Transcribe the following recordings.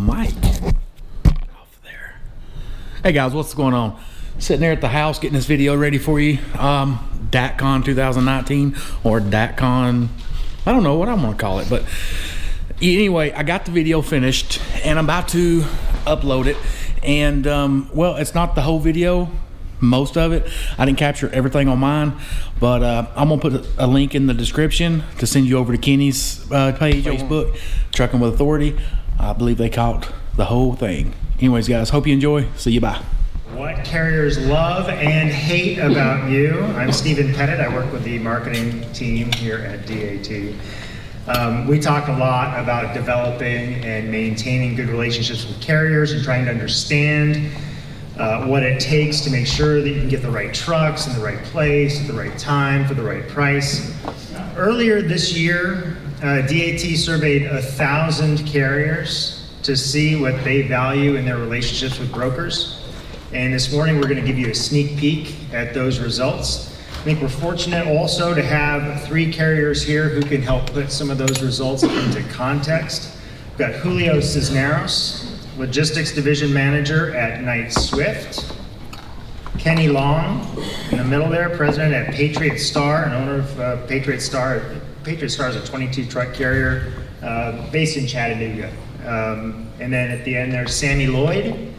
mic off there. Hey guys, what's going on? Sitting there at the house getting this video ready for you. DATCON 2019 or DATCON, I don't know what I'm gonna call it, but anyway, I got the video finished and I'm about to upload it. And well, it's not the whole video, most of it. I didn't capture everything on mine, but I'm gonna put a link in the description to send you over to Kenny's page, Facebook, Trucking with Authority. I believe they caught the whole thing. Anyways, guys, hope you enjoy. See you, bye. What carriers love and hate about you. I'm Stephen Pettit. I work with the marketing team here at DAT. We talk a lot about developing and maintaining good relationships with carriers and trying to understand what it takes to make sure that you can get the right trucks in the right place at the right time for the right price. Earlier this year, DAT surveyed 1,000 carriers to see what they value in their relationships with brokers. And this morning we're going to give you a sneak peek at those results. I think we're fortunate also to have 3 carriers here who can help put some of those results into context. We've got Julio Cisneros, Logistics Division Manager at Knight Swift. Kenny Long, in the middle there, President at Patriot Star and owner of Patriot Star. Patriot Star is a 22 truck carrier based in Chattanooga. And then at the end there's Sammy Lloyd.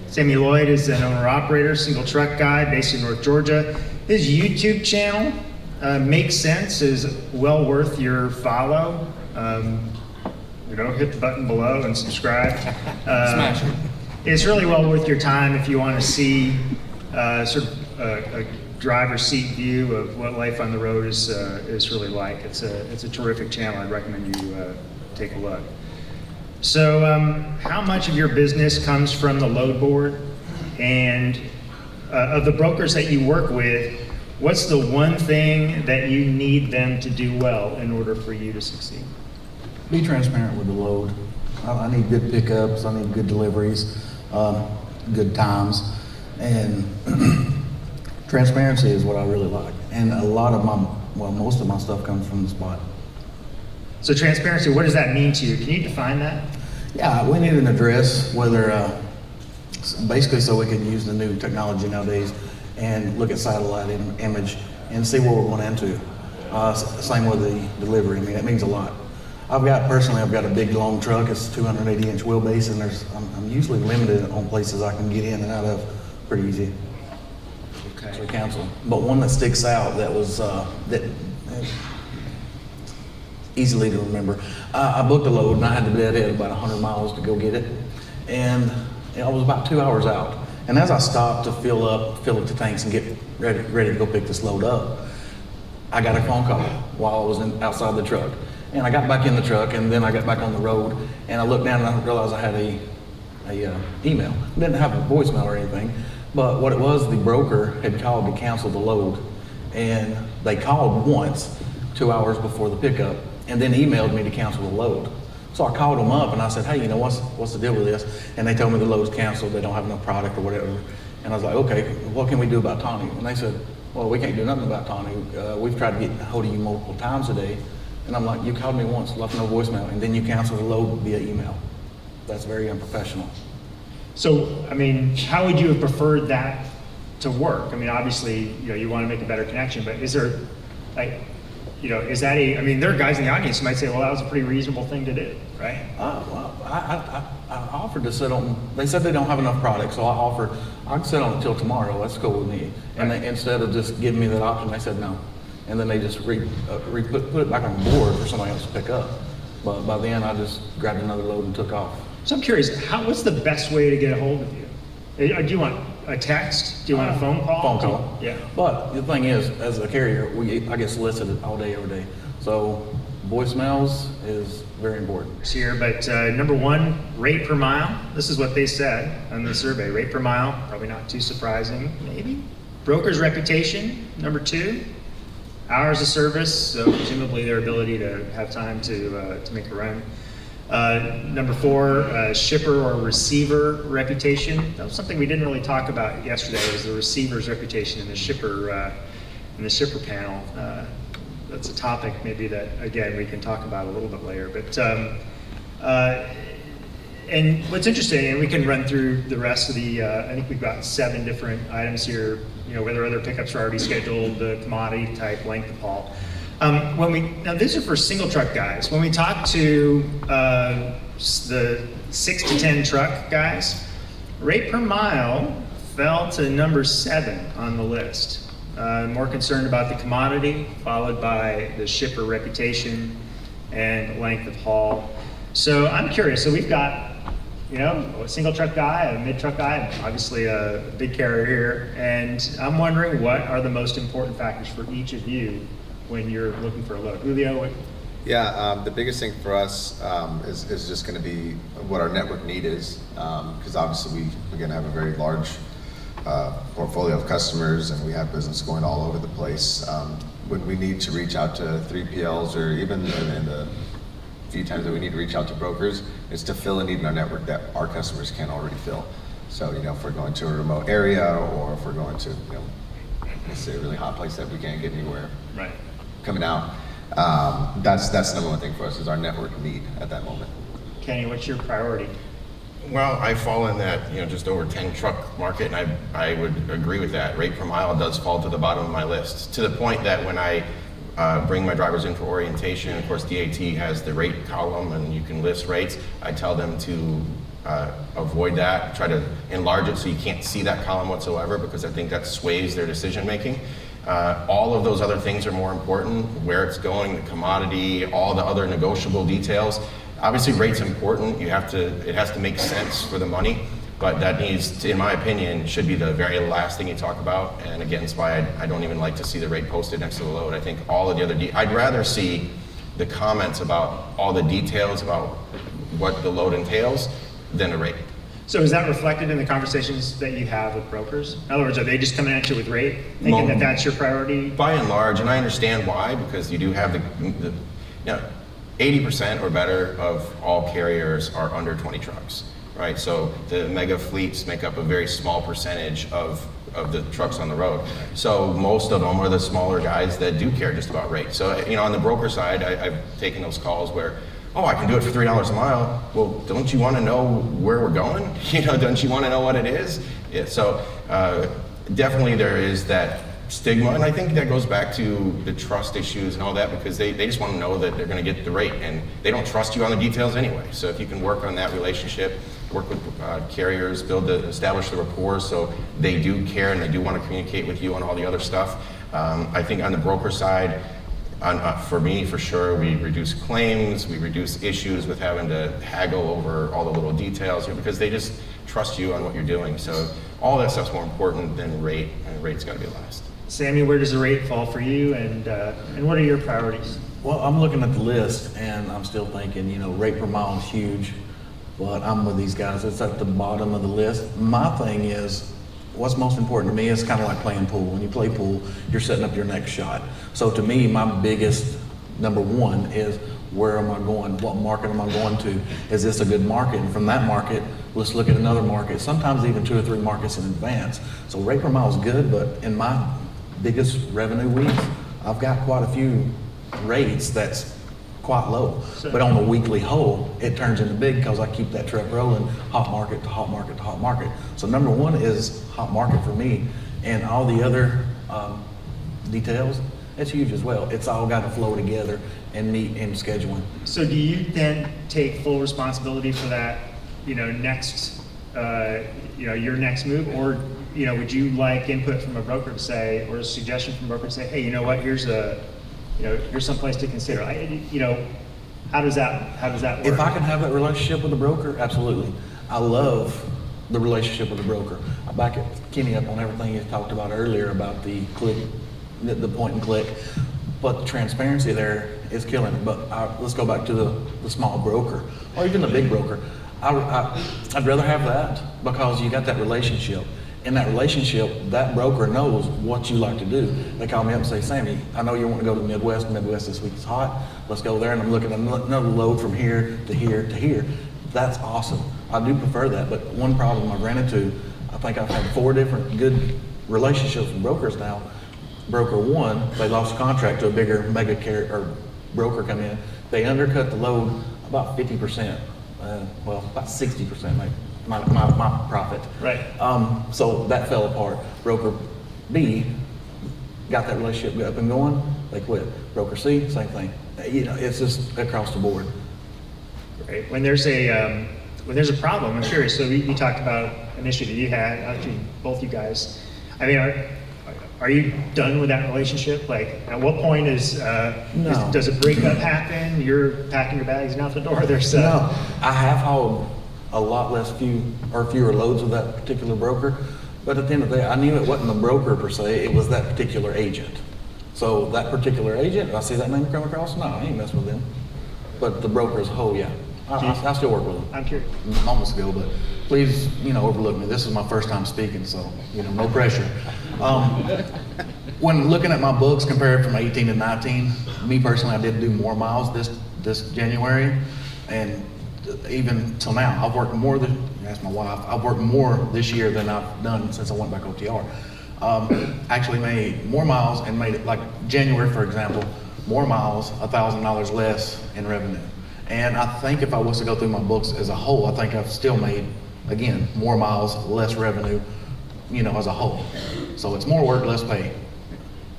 Sammy Lloyd is an owner-operator, single truck guy based in North Georgia. His YouTube channel, MakeCents, is well worth your follow. Hit the button below and subscribe. Smash it. It's really well worth your time if you want to see sort of a driver's seat view of what life on the road is really like. It's a terrific channel. I'd recommend you take a look. So how much of your business comes from the load board? And of the brokers that you work with, what's the one thing that you need them to do well in order for you to succeed? Be transparent with the load. I need good pickups, I need good deliveries, good times, and transparency is what I really like. And a lot of most of my stuff comes from the spot. So transparency, what does that mean to you? Can you define that? Yeah, we need an address, whether basically so we can use the new technology nowadays and look at satellite image and see where we're going into. Same with the delivery. I mean, that means a lot. I've got a big long truck. It's 280-inch wheelbase, and I'm usually limited on places I can get in and out of pretty easy. Okay. So cancel. But one that sticks out that was easily to remember. I booked a load and I had to deadhead about 100 miles to go get it, and I was about 2 hours out. And as I stopped to fill up the tanks and get ready to go pick this load up, I got a phone call while I was outside the truck. And I got back in the truck, and then I got back on the road, and I looked down and I realized I had a email. I didn't have a voicemail or anything, but what it was, the broker had called to cancel the load, and they called once 2 hours before the pickup, and then emailed me to cancel the load. So I called them up and I said, hey, what's the deal with this? And they told me the load's canceled, they don't have enough product or whatever. And I was like, okay, what can we do about Tawny? And they said, well, we can't do nothing about Tawny. We've tried to get a hold of you multiple times a day. And I'm like, you called me once, left no voicemail, and then you canceled the load via email. That's very unprofessional. So, I mean, how would you have preferred that to work? I mean, obviously, you want to make a better connection, but is there, is that there are guys in the audience who might say, well, that was a pretty reasonable thing to do, right? Well, I offered to sit on, they said they don't have enough product, so I offered, I can sit on it till tomorrow, that's cool with me. And Right. they, instead of just giving me that option, they said no. And then they just put it back on the board for somebody else to pick up. But by then, I just grabbed another load and took off. So I'm curious, what's the best way to get a hold of you? Do you want a text? Do you want a phone call? Phone call. Yeah. But the thing is, as a carrier, I get solicited all day, every day. So voicemails is very important. Here, but number 1, rate per mile. This is what they said on the survey. Rate per mile, probably not too surprising, maybe. Broker's reputation, number 2. Hours of service, so presumably their ability to have time to make a run. Number 4, shipper or receiver reputation. That was something we didn't really talk about yesterday, was the receiver's reputation in the shipper panel. That's a topic maybe that, again, we can talk about a little bit later. But And what's interesting, and we can run through the rest of the, I think we've got 7 different items here, whether other pickups are already scheduled, the commodity type, length of haul. Now these are for single truck guys. When we talk to the 6 to 10 truck guys, rate per mile fell to number 7 on the list. More concerned about the commodity, followed by the shipper reputation and length of haul. So I'm curious, so we've got, a single truck guy, a mid truck guy, obviously a big carrier here, and I'm wondering what are the most important factors for each of you when you're looking for a load. Julio? Yeah, the biggest thing for us is just going to be what our network need is, because obviously we're going to have a very large portfolio of customers, and we have business going all over the place. When we need to reach out to 3PLs, or even in the few times that we need to reach out to brokers, is to fill a need in our network that our customers can't already fill. So, if we're going to a remote area, or if we're going to, let's say a really hot place that we can't get anywhere Right. coming out, that's the number one thing for us, is our network need at that moment. Kenny, what's your priority? Well, I fall in that, just over 10 truck market, and I would agree with that. Rate per mile does fall to the bottom of my list, to the point that when I bring my drivers in for orientation, of course DAT has the rate column and you can list rates, I tell them to avoid that, try to enlarge it so you can't see that column whatsoever, because I think that sways their decision making. All of those other things are more important, where it's going, the commodity, all the other negotiable details. Obviously rate's important, it has to make sense for the money, but that needs to, in my opinion, should be the very last thing you talk about. And again, it's why I don't even like to see the rate posted next to the load. I think all of the other, I'd rather see the comments about all the details about what the load entails than the rate. So is that reflected in the conversations that you have with brokers? In other words, are they just coming at you with rate, thinking that that's your priority? By and large, and I understand why, because you do have the 80% or better of all carriers are under 20 trucks, right? So the mega fleets make up a very small percentage of the trucks on the road. So most of them are the smaller guys that do care just about rate. So, on the broker side, I've taken those calls where, oh, I can do it for $3 a mile. Well, don't you want to know where we're going? Don't you want to know what it is? Yeah, so definitely there is that stigma, and I think that goes back to the trust issues and all that, because they just want to know that they're going to get the rate, and they don't trust you on the details anyway. So if you can work on that relationship, work with carriers, establish the rapport so they do care and they do want to communicate with you on all the other stuff. I think on the broker side, for me, for sure, we reduce claims, we reduce issues with having to haggle over all the little details, because they just trust you on what you're doing. So all that stuff's more important than rate, and rate's got to be last. Sammy, where does the rate fall for you, and what are your priorities? Well, I'm looking at the list and I'm still thinking, rate per mile is huge, but I'm with these guys. It's at the bottom of the list. My thing is, what's most important to me is kind of like playing pool. When you play pool, you're setting up your next shot. So to me, my biggest number one is, where am I going? What market am I going to? Is this a good market? And from that market, let's look at another market, sometimes even 2 or 3 markets in advance. So rate per mile is good, but in my biggest revenue weeks, I've got quite a few rates that's quite low. But on the weekly whole, it turns into big, because I keep that truck rolling, hot market to hot market to hot market. So number one is hot market for me, and all the other details, it's huge as well. It's all got to flow together and meet in scheduling. So do you then take full responsibility for that, next, your next move, or would you like input from a broker to say, or a suggestion from a broker to say, hey, you know what, here's some place to consider. How does that work? If I can have that relationship with the broker, absolutely. I love the relationship with the broker. I back Kenny up on everything you talked about earlier about the point and click, but the transparency there is killing it. But let's go back to the small broker, or even the big broker. I'd rather have that, because you got that relationship. In that relationship, that broker knows what you like to do. They call me up and say, Sammy, I know you want to go to the Midwest. Midwest this week is hot. Let's go there, and I'm looking at another load from here to here to here. That's awesome. I do prefer that, but one problem I've ran into, I think I've had 4 different good relationships with brokers now. Broker 1, they lost a contract to a bigger mega carrier or broker come in. They undercut the load about 50%. well, about 60% my profit. Right. So that fell apart. Broker B got that relationship up and going, they quit. Broker C, same thing. You know, it's just across the board. Right. When there's a problem, I'm curious. So you talked about an issue that you had, actually both you guys. I mean, are you done with that relationship? Like, at what point does a breakup happen? You're packing your bags and out the door. There's No, I have hauled a lot fewer loads with that particular broker. But at the end of the day, I knew it wasn't the broker per se, it was that particular agent. So that particular agent, I see that name come across, no, I ain't messing with them. But the broker as a whole, yeah. I still work with them. I'm curious. Moments ago, but please, overlook me. This is my first time speaking, so, no pressure. When looking at my books compared from 18 to 19, me personally, I did do more miles this January, and even till now, I've worked more than, ask my wife, I've worked more this year than I've done since I went back OTR. Actually made more miles and made it, like January, for example, more miles, $1,000 less in revenue. And I think if I was to go through my books as a whole, I think I've still made, again, more miles, less revenue, as a whole. So it's more work, less pay.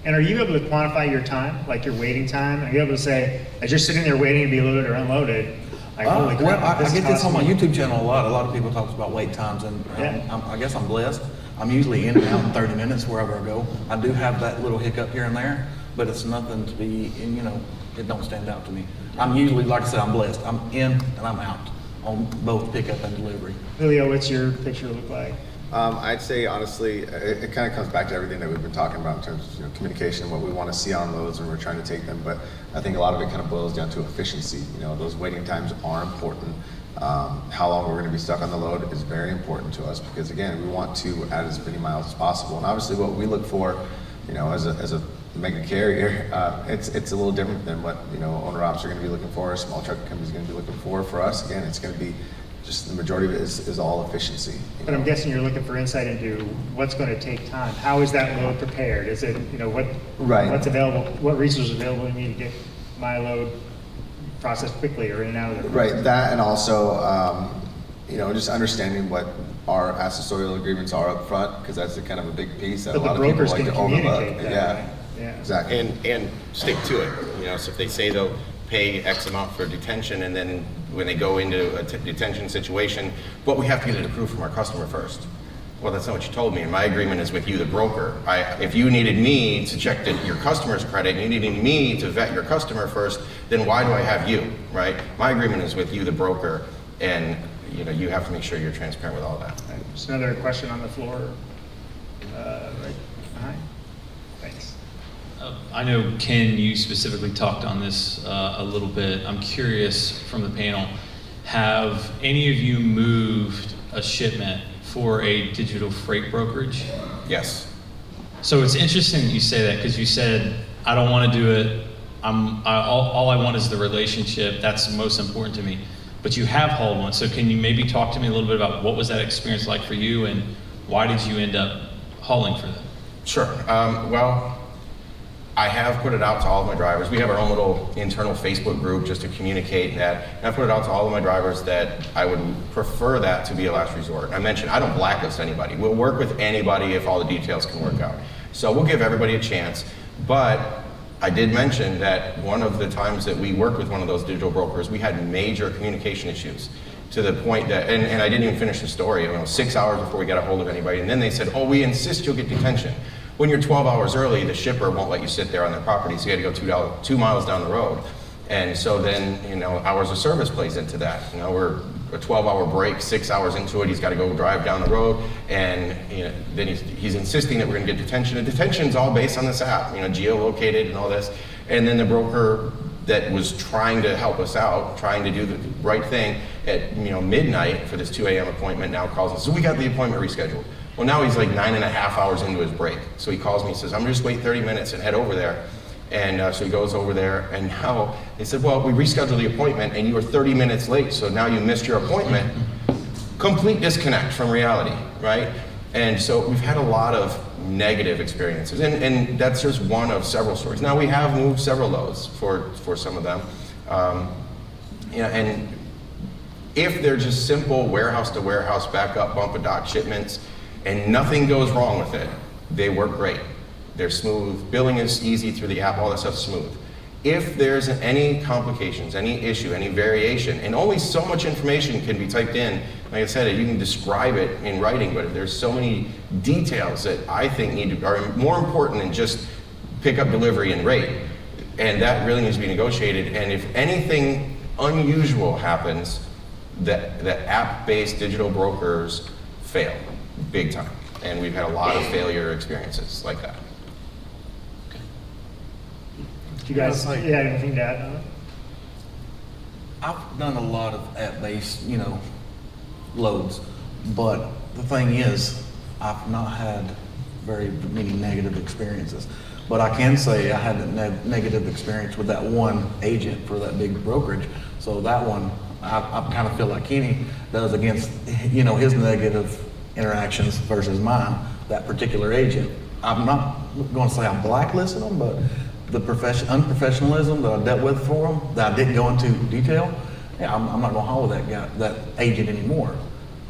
And are you able to quantify your time, like your waiting time? Are you able to say, as you're sitting there waiting to be loaded or unloaded, like, holy crap, well, I get this on my me. YouTube channel a lot. A lot of people talk about wait times, and I guess I'm blessed. I'm usually in and out in 30 minutes wherever I go. I do have that little hiccup here and there, but it's nothing to be, it don't stand out to me. I'm usually, like I said, I'm blessed. I'm in and I'm out on both pickup and delivery. Julio, what's your picture look like? I'd say honestly, it kind of comes back to everything that we've been talking about in terms of communication, what we want to see on loads when we're trying to take them. But I think a lot of it kind of boils down to efficiency. Those waiting times are important. How long we're going to be stuck on the load is very important to us because again, we want to add as many miles as possible. And obviously, what we look for, as a mega carrier, it's a little different than what owner ops are going to be looking for. A small truck company is going to be looking for. For us, again, it's going to be just the majority of it is all efficiency. But I'm guessing you're looking for insight into what's going to take time. How is that load prepared? Is it, what's available, what resources are available to me to get my load processed quickly or in and out of the Right, that and also, just understanding what our accessorial agreements are up front, because that's a kind of a big piece that But a lot the of people brokers like can to overlook. communicate that, Yeah, right? Yeah. exactly. And stick to it. So if they say they'll pay X amount for detention, and then when they go into a detention situation, but we have to get it approved from our customer first. Well, that's not what you told me, and my agreement is with you, the broker. If you needed me to check your customer's credit, and you needed me to vet your customer first, then why do I have you, right? My agreement is with you, the broker, and you have to make sure you're transparent with all that. Right. Just another question on the floor, right behind. Thanks. I know, Ken, you specifically talked on this a little bit. I'm curious from the panel, have any of you moved a shipment for a digital freight brokerage? Yes. So it's interesting that you say that, because you said, I don't want to do it. All I want is the relationship. That's most important to me. But you have hauled one. So can you maybe talk to me a little bit about what was that experience like for you, and why did you end up hauling for them? Sure. Well, I have put it out to all of my drivers. We have our own little internal Facebook group just to communicate that. And I put it out to all of my drivers that I would prefer that to be a last resort. I mentioned I don't blacklist anybody. We'll work with anybody if all the details can work out. So we'll give everybody a chance. But I did mention that one of the times that we worked with one of those digital brokers, we had major communication issues to the point that, and I didn't even finish the story, 6 hours before we got a hold of anybody. And then they said, oh, we insist you'll get detention. When you're 12 hours early, the shipper won't let you sit there on their property, so you had to go 2 miles down the road. And so then, hours of service plays into that. We're a 12-hour break, 6 hours into it, he's got to go drive down the road, and then he's insisting that we're going to get detention. And detention's all based on this app, geolocated and all this. And then the broker that was trying to help us out, trying to do the right thing at midnight for this 2 a.m. appointment now calls us. So we got the appointment rescheduled. Well, now he's like 9.5 hours into his break. So he calls me and says, I'm just wait 30 minutes and head over there. And so he goes over there, and now they said, well, we rescheduled the appointment and you were 30 minutes late, so now you missed your appointment. Complete disconnect from reality, right? And so we've had a lot of negative experiences, and that's just one of several stories. Now we have moved several loads for some of them. And If they're just simple warehouse to warehouse backup bump and dock shipments and nothing goes wrong with it, they work great. They're smooth. Billing is easy through the app, all that stuff's smooth. If there's any complications, any issue, any variation, and only so much information can be typed in, like I said, you can describe it in writing, but there's so many details that I think are more important than just pick up, delivery, and rate. And that really needs to be negotiated. And if anything unusual happens, the app-based digital brokers fail big time. And we've had a lot of failure experiences like that. Do you guys, Yeah, yeah, anything to add on it? I've done a lot of app-based, loads, but the thing is, I've not had very many negative experiences. But I can say I had a negative experience with that one agent for that big brokerage. So that one, I kind of feel like Kenny does against, his negative interactions versus mine, that particular agent. I'm not going to say I'm blacklisting them, but the unprofessionalism that I dealt with for them, that I didn't go into detail, yeah, I'm not going to haul with that guy, that agent anymore.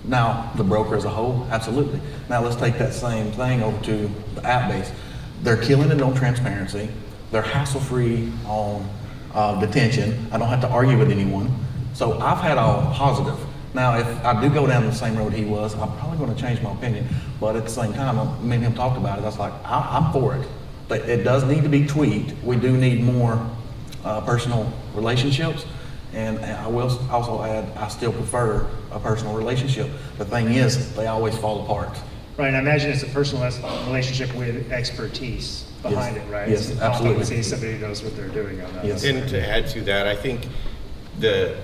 Now, the broker as a whole, absolutely. Now let's take that same thing over to the app base. They're killing it on transparency. They're hassle-free on detention. I don't have to argue with anyone. So I've had all positive. Now, if I do go down the same road he was, I'm probably going to change my opinion. But at the same time, me and him talked about it. I was like, I'm for it. But it does need to be tweaked. We do need more personal relationships. And I will also add, I still prefer a personal relationship. The thing is, they always fall apart. Right, and I imagine it's a personal relationship with expertise behind Yes. it, right? Yes, It's absolutely. See somebody who knows what they're doing on that. Yes. And to add to that, I think the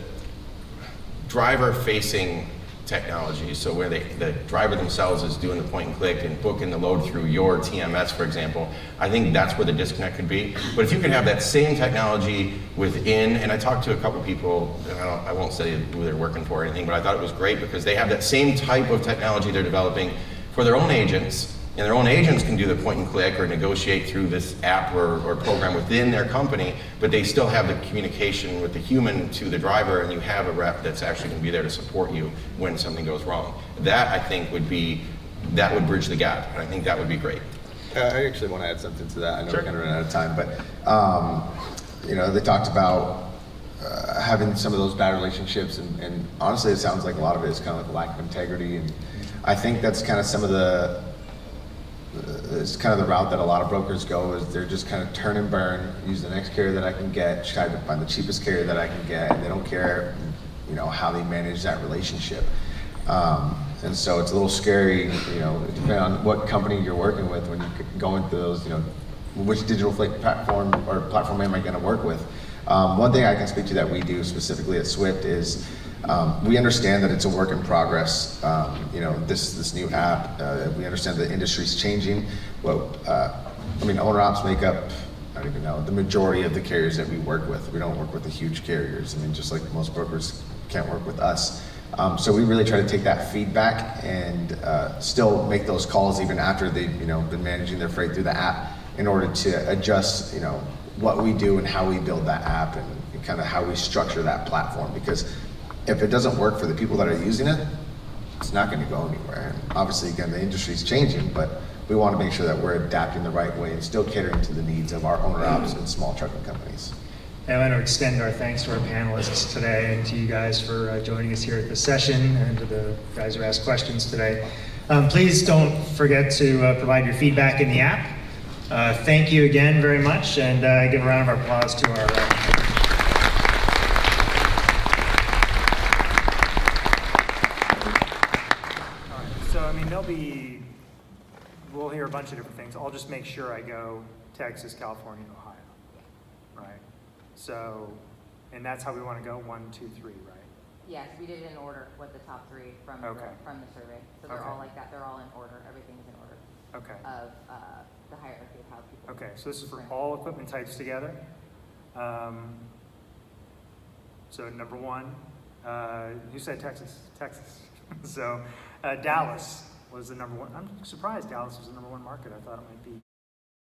driver-facing technology, so where the driver themselves is doing the point and click and booking the load through your TMS, for example, I think that's where the disconnect could be. But if you could have that same technology within, and I talked to a couple people, and I won't say who they're working for or anything, but I thought it was great because they have that same type of technology they're developing for their own agents, and their own agents can do the point and click or negotiate through this app or program within their company, but they still have the communication with the human to the driver, and you have a rep that's actually going to be there to support you when something goes wrong. That, I think, would bridge the gap, and I think that would be great. I actually want to add something to that. I know we're kind of running out of time, but they talked about having some of those bad relationships, and honestly, it sounds like a lot of it is kind of like a lack of integrity, and I think that's kind of it's kind of the route that a lot of brokers go, is they're just kind of turn and burn, use the next carrier that I can get, try to find the cheapest carrier that I can get, and they don't care, how they manage that relationship. And so it's a little scary, depending on what company you're working with when you're going through those, which digital platform am I going to work with? One thing I can speak to that we do specifically at Swift is we understand that it's a work in progress. This new app, we understand the industry's changing. Owner ops make up, I don't even know, the majority of the carriers that we work with. We don't work with the huge carriers. Just like most brokers can't work with us. So we really try to take that feedback and still make those calls even after they've been managing their freight through the app, in order to adjust what we do and how we build that app and kind of how we structure that platform. Because if it doesn't work for the people that are using it, it's not going to go anywhere. And obviously, again, the industry's changing, but we want to make sure that we're adapting the right way and still catering to the needs of our owner ops and small trucking companies. And I want to extend our thanks to our panelists today and to you guys for joining us here at the session, and to the guys who asked questions today. Please don't forget to provide your feedback in the app. Thank you again very much, and give a round of applause to our we'll hear a bunch of different things. I'll just make sure I go Texas, California, and Ohio, right? So, and that's how we want to go, 1, 2, 3, right? Yes, we did it in order with the top 3 from the survey. So they're all like that. They're all in order. Everything's in order. Okay. Of the hierarchy of how people. Okay, so this is for all equipment types together. So number 1, you said Texas. So Dallas was the number 1. I'm surprised Dallas was the number 1 market. I thought it might be